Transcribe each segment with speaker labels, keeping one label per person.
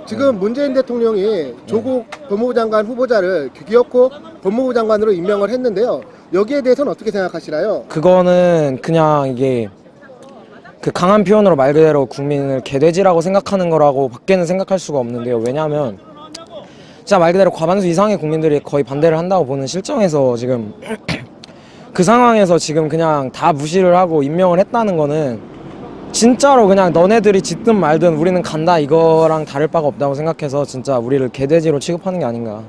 Speaker 1: 지금 문재인 대통령이 조국 법무부 장관 후보자를 기어코 법무부 장관으로 임명을 했는데요. 여기에 대해서는 어떻게 생각하시나요?
Speaker 2: 그거는 그냥 이게 그 강한 표현으로 말 그대로 국민을 개돼지라고 생각하는 거라고 밖에는 생각할 수가 없는데요. 왜냐하면 진짜 말 그대로 과반수 이상의 국민들이 거의 반대를 한다고 보는 실정에서 지금 그 상황에서 지금 그냥 다 무시를 하고 임명을 했다는 거는 진짜로 그냥 너네들이 짓든 말든 우리는 간다 이거랑 다를 바가 없다고 생각해서 진짜 우리를 개돼지로 취급하는 게 아닌가.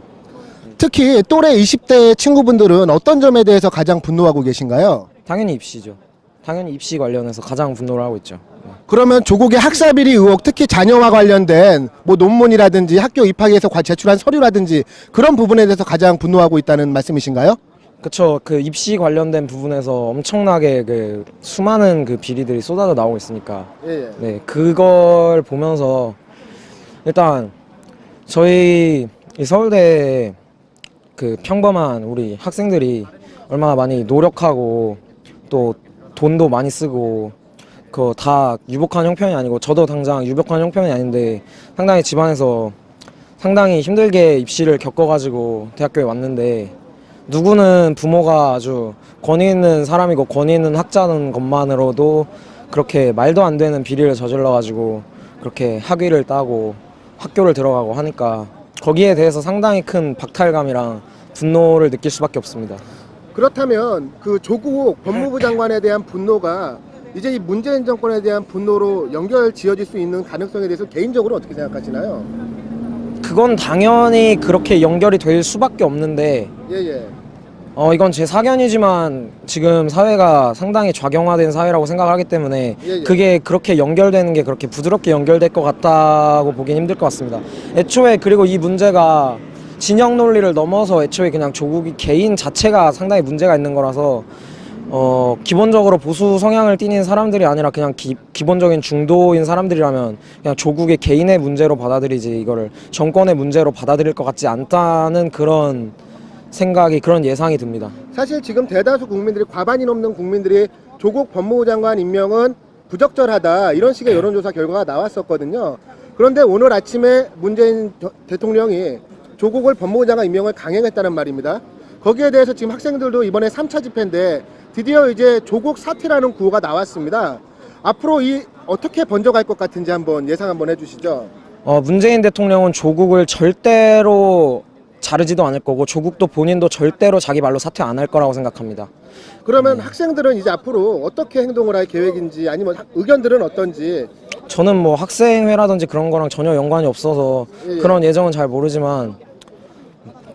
Speaker 1: 특히 또래 20대 친구분들은 어떤 점에 대해서 가장 분노하고 계신가요?
Speaker 2: 당연히 입시죠. 당연히 입시 관련해서 가장 분노를 하고 있죠.
Speaker 1: 그러면 조국의 학사비리 의혹, 특히 자녀와 관련된 뭐 논문이라든지 학교 입학에서 제출한 서류라든지 그런 부분에 대해서 가장 분노하고 있다는 말씀이신가요?
Speaker 2: 그쵸. 그 입시 관련된 부분에서 엄청나게 그 수많은 그 비리들이 쏟아져 나오고 있으니까.
Speaker 1: 예.
Speaker 2: 네, 그걸 보면서 일단 저희 이 서울대 그 평범한 우리 학생들이 얼마나 많이 노력하고 또 돈도 많이 쓰고 그거 다 유복한 형편이 아니고 저도 당장 유복한 형편이 아닌데 상당히 집안에서 상당히 힘들게 입시를 겪어가지고 대학교에 왔는데 누구는 부모가 아주 권위 있는 사람이고 권위 있는 학자는 것만으로도 그렇게 말도 안 되는 비리를 저질러가지고 그렇게 학위를 따고 학교를 들어가고 하니까 거기에 대해서 상당히 큰 박탈감이랑 분노를 느낄 수밖에 없습니다.
Speaker 1: 그렇다면 그 조국 법무부 장관에 대한 분노가 이제 이 문재인 정권에 대한 분노로 연결 지어질 수 있는 가능성에 대해서 개인적으로 어떻게 생각하시나요?
Speaker 2: 그건 당연히 그렇게 연결이 될 수밖에 없는데
Speaker 1: 예예.
Speaker 2: 이건 제 사견이지만 지금 사회가 상당히 좌경화된 사회라고 생각하기 때문에
Speaker 1: 예.
Speaker 2: 그게 그렇게 연결되는 게 그렇게 부드럽게 연결될 것 같다고 보긴 힘들 것 같습니다. 애초에 그리고 이 문제가 진영 논리를 넘어서 애초에 그냥 조국이 개인 자체가 상당히 문제가 있는 거라서 기본적으로 보수 성향을 띠는 사람들이 아니라 그냥 기본적인 중도인 사람들이라면 그냥 조국의 개인의 문제로 받아들이지 이거를 정권의 문제로 받아들일 것 같지 않다는 그런 생각이 그런 예상이 듭니다.
Speaker 1: 사실 지금 대다수 국민들이 과반이 넘는 국민들이 조국 법무부 장관 임명은 부적절하다 이런 식의 여론조사 결과가 나왔었거든요. 그런데 오늘 아침에 문재인 대통령이 조국을 법무부 장관 임명을 강행했다는 말입니다. 거기에 대해서 지금 학생들도 이번에 3차 집회인데 드디어 이제 조국 사퇴라는 구호가 나왔습니다. 앞으로 이 어떻게 번져갈 것 같은지 한번 예상 한번 해주시죠.
Speaker 2: 문재인 대통령은 조국을 절대로 자르지도 않을 거고 조국도 본인도 절대로 자기 말로 사퇴 안 할 거라고 생각합니다.
Speaker 1: 그러면 학생들은 이제 앞으로 어떻게 행동을 할 계획인지 아니면 의견들은 어떤지.
Speaker 2: 저는 뭐 학생회라든지 그런 거랑 전혀 연관이 없어서 그런 예정은 잘 모르지만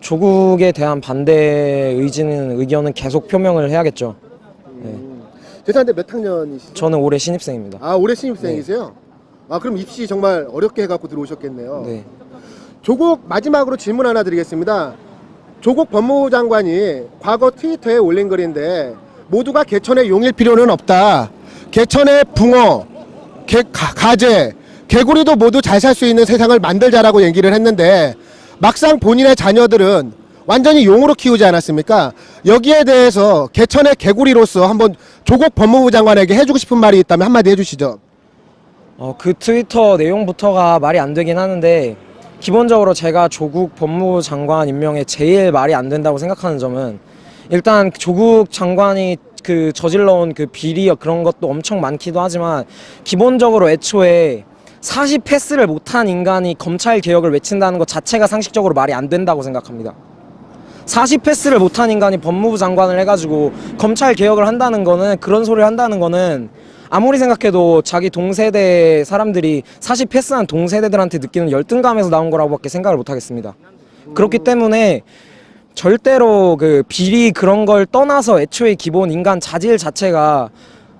Speaker 2: 조국에 대한 반대 의견은 계속 표명을 해야겠죠. 네.
Speaker 1: 죄송한데 몇 학년이시죠?
Speaker 2: 저는 올해 신입생입니다.
Speaker 1: 아, 올해 신입생이세요? 아, 그럼 입시 정말 어렵게 해갖고 들어오셨겠네요.
Speaker 2: 네.
Speaker 1: 조국 마지막으로 질문 하나 드리겠습니다. 조국 법무부 장관이 과거 트위터에 올린 글인데 모두가 개천에 용일 필요는 없다. 개천에 붕어, 가재, 개구리도 모두 잘 살 수 있는 세상을 만들자라고 얘기를 했는데 막상 본인의 자녀들은 완전히 용으로 키우지 않았습니까? 여기에 대해서 개천의 개구리로서 한번 조국 법무부 장관에게 해주고 싶은 말이 있다면 한마디 해주시죠.
Speaker 2: 그 트위터 내용부터가 말이 안 되긴 하는데 기본적으로 제가 조국 법무부 장관 임명에 제일 말이 안 된다고 생각하는 점은 일단 조국 장관이 그 저질러온 그 비리 그런 것도 엄청 많기도 하지만 기본적으로 애초에 사시 패스를 못한 인간이 검찰 개혁을 외친다는 것 자체가 상식적으로 말이 안 된다고 생각합니다. 사시 패스를 못한 인간이 법무부 장관을 해가지고 검찰 개혁을 한다는 거는 그런 소리를 한다는 거는 아무리 생각해도 자기 동세대 사람들이 사시 패스한 동세대들한테 느끼는 열등감에서 나온 거라고밖에 생각을 못 하겠습니다. 그렇기 때문에 절대로 그 비리 그런 걸 떠나서 애초에 기본 인간 자질 자체가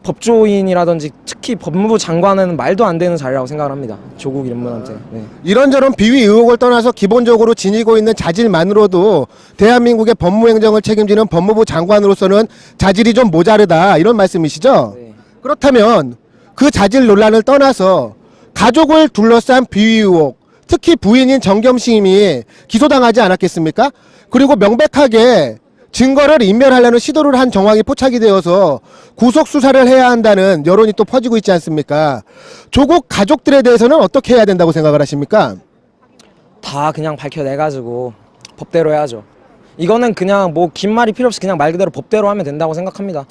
Speaker 2: 법조인이라든지 특히 법무부 장관은 말도 안 되는 자리라고 생각을 합니다. 조국 인물한테. 네.
Speaker 1: 이런저런 비위 의혹을 떠나서 기본적으로 지니고 있는 자질만으로도 대한민국의 법무행정을 책임지는 법무부 장관으로서는 자질이 좀 모자르다 이런 말씀이시죠?
Speaker 2: 네.
Speaker 1: 그렇다면 그 자질 논란을 떠나서 가족을 둘러싼 비위 의혹, 특히 부인인 정겸심이 기소당하지 않았겠습니까? 그리고 명백하게 증거를 인멸하려는 시도를 한 정황이 포착이 되어서 구속 수사를 해야 한다는 여론이 또 퍼지고 있지 않습니까? 조국 가족들에 대해서는 어떻게 해야 된다고 생각을 하십니까?
Speaker 2: 다 그냥 밝혀내가지고 법대로 해야죠. 이거는 그냥 뭐 긴 말이 필요 없이 그냥 말 그대로 법대로 하면 된다고 생각합니다.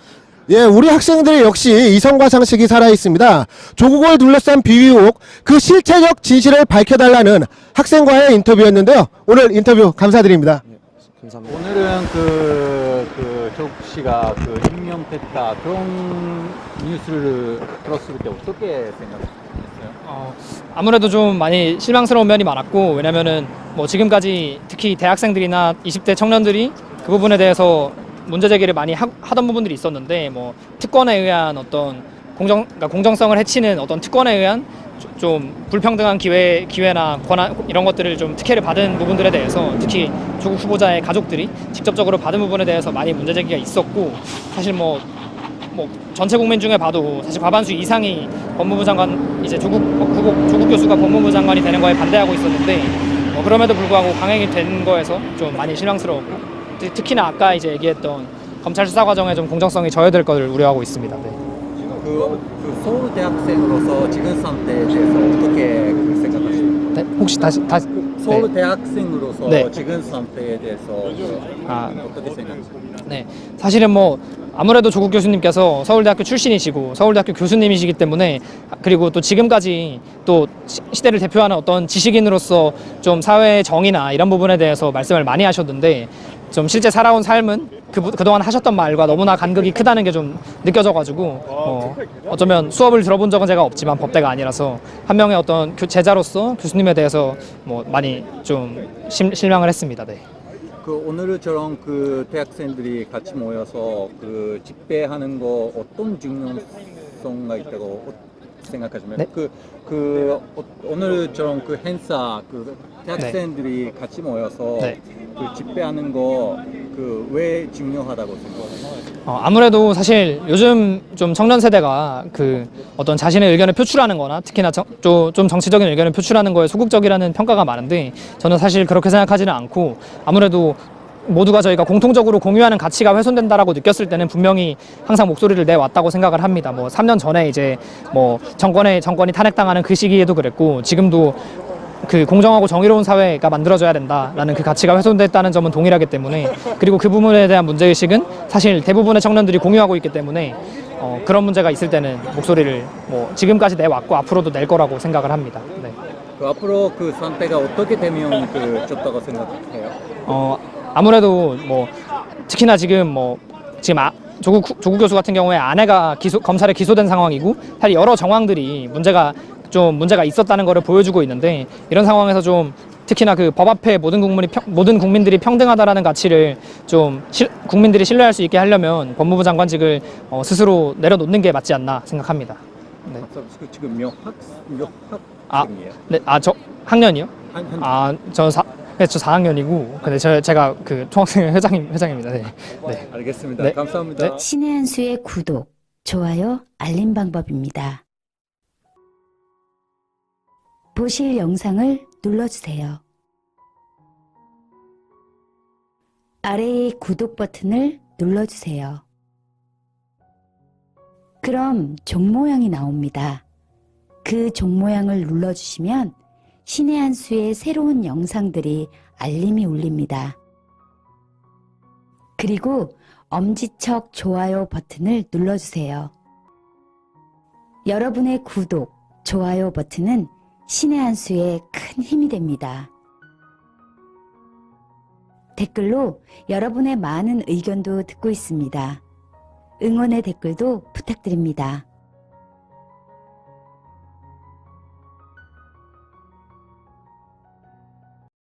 Speaker 1: 예, 우리 학생들이 역시 이성과 상식이 살아 있습니다. 조국을 둘러싼 비의혹, 그 실체적 진실을 밝혀달라는 학생과의 인터뷰였는데요. 오늘 인터뷰 감사드립니다.
Speaker 2: 감사합니다.
Speaker 3: 오늘은 조국 씨가 임명됐다 그런 뉴스를 들었을 때 어떻게 생각했어요?
Speaker 4: 아무래도 좀 많이 실망스러운 면이 많았고, 왜냐면은 뭐 지금까지 특히 대학생들이나 20대 청년들이 그 부분에 대해서 문제 제기를 많이 하던 부분들이 있었는데, 뭐 특권에 의한 어떤 그러니까 공정성을 해치는 어떤 특권에 의한 좀 불평등한 기회나 권한 이런 것들을 좀 특혜를 받은 부분들에 대해서, 특히 조국 후보자의 가족들이 직접적으로 받은 부분에 대해서 많이 문제 제기가 있었고, 사실 뭐 전체 국민 중에 봐도 사실 과반수 이상이 법무부 장관 이제 조국 교수가 법무부 장관이 되는 거에 반대하고 있었는데, 그럼에도 불구하고 강행이 된 거에서 좀 많이 실망스러웠고, 특히나 아까 이제 얘기했던 검찰 수사 과정에 좀 공정성이 저해될 것을 우려하고 있습니다. 네.
Speaker 3: 서울 대학생으로서 지금 상태에 대해서 어떻게 생각하십니까?
Speaker 4: 네, 혹시 다시
Speaker 3: 서울
Speaker 4: 네.
Speaker 3: 대학생으로서
Speaker 4: 네.
Speaker 3: 지금 상태에 대해서 어떻게 생각하십니까?
Speaker 4: 네, 사실은 뭐 아무래도 조국 교수님께서 서울대학교 출신이시고 서울대학교 교수님이시기 때문에, 그리고 또 지금까지 또 시대를 대표하는 어떤 지식인으로서 좀 사회의 정의나 이런 부분에 대해서 말씀을 많이 하셨는데, 좀 실제 살아온 삶은 그동안 하셨던 말과 너무나 간극이 크다는 게 좀 느껴져가지고, 어쩌면 수업을 들어본 적은 제가 없지만 법대가 아니라서 한 명의 어떤 제자로서 교수님에 대해서 뭐 많이 좀 실망을 했습니다. 네.
Speaker 3: 오늘처럼 대학생들이 같이 모여서 집회하는 거 어떤 중요성가 있다고 생각하시면?
Speaker 4: 네.
Speaker 3: 오늘처럼 행사 대학생들이 같이 모여서
Speaker 4: 네.
Speaker 3: 집회하는 거 왜 중요하다고 생각하세요?
Speaker 4: 아무래도 사실 요즘 좀 청년 세대가 어떤 자신의 의견을 표출하는 거나 특히나 좀 정치적인 의견을 표출하는 거에 소극적이라는 평가가 많은데, 저는 사실 그렇게 생각하지는 않고, 아무래도 모두가 저희가 공통적으로 공유하는 가치가 훼손된다라고 느꼈을 때는 분명히 항상 목소리를 내왔다고 생각을 합니다. 뭐 3년 전에 이제 뭐 정권이 탄핵당하는 그 시기에도 그랬고, 지금도 공정하고 정의로운 사회가 만들어져야 된다라는 그 가치가 훼손됐다는 점은 동일하기 때문에, 그리고 그 부분에 대한 문제의식은 사실 대부분의 청년들이 공유하고 있기 때문에, 그런 문제가 있을 때는 목소리를 뭐 지금까지 내왔고 앞으로도 낼 거라고 생각을 합니다. 네.
Speaker 3: 앞으로 상태가 어떻게 되면 좋다고 생각해요?
Speaker 4: 아무래도 뭐 특히나 지금 조국 교수 같은 경우에 아내가 검찰에 기소된 상황이고, 사실 여러 정황들이 문제가 있었다는 것을 보여주고 있는데, 이런 상황에서 좀 특히나 법 앞에 모든 국민들이 평등하다라는 가치를 좀 국민들이 신뢰할 수 있게 하려면 법무부 장관직을 스스로 내려놓는 게 맞지 않나 생각합니다. 네.
Speaker 3: 지금 몇 학생이에요?
Speaker 4: 네, 저 학년이요? 저 4학년이고, 근데 제가 총학생 회장입니다. 네. 네.
Speaker 3: 알겠습니다.
Speaker 4: 네.
Speaker 3: 감사합니다.
Speaker 4: 네.
Speaker 5: 신의 한 수의 구독, 좋아요, 알림 방법입니다. 보실 영상을 눌러주세요. 아래의 구독 버튼을 눌러주세요. 그럼 종 모양이 나옵니다. 그 종 모양을 눌러주시면 신의 한 수의 새로운 영상들이 알림이 울립니다. 그리고 엄지척 좋아요 버튼을 눌러주세요. 여러분의 구독, 좋아요 버튼은 신의 한 수에 큰 힘이 됩니다. 댓글로 여러분의 많은 의견도 듣고 있습니다. 응원의 댓글도 부탁드립니다.